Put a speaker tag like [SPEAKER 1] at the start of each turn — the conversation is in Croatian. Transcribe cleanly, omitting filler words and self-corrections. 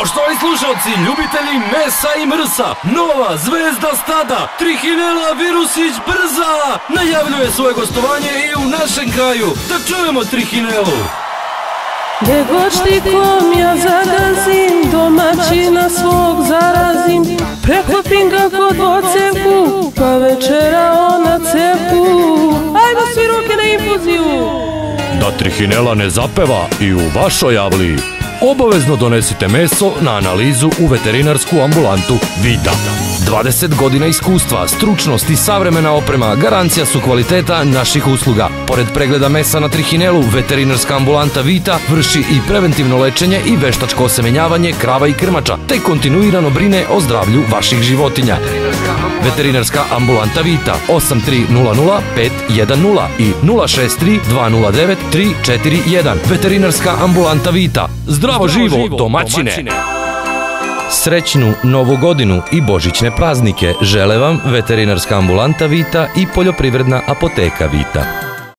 [SPEAKER 1] Poštovani slušalci, ljubitelji mesa i mrsa, nova zvezda stada, Trihinela Virusić Brza, najavljuje svoje gostovanje i u našem kraju. Da čujemo Trihinelu.
[SPEAKER 2] Gdje god štikom ja zagazim, domaćina svog zarazim, preklopim ga kod ocepu, pa večera ona cepu. Ajmo svi ruke na infuziju!
[SPEAKER 1] Da Trihinela ne zapeva i u vašoj avliji, obavezno donesite meso na analizu u veterinarsku ambulantu Vita. 20 godina iskustva, stručnost i savremena oprema garancija su kvaliteta naših usluga. Pored pregleda mesa na Trihinelu, veterinarska ambulanta Vita vrši i preventivno lečenje i veštačko osemenjavanje krava i krmača, te kontinuirano brine o zdravlju vaših životinja. Veterinarska ambulanta Vita 8300 510 i 063 209 341. Veterinarska ambulanta Vita. Zdravo živo, domaćine! Srećnu Novu godinu i božićne praznike žele vam veterinarska ambulanta Vita i poljoprivredna apoteka Vita.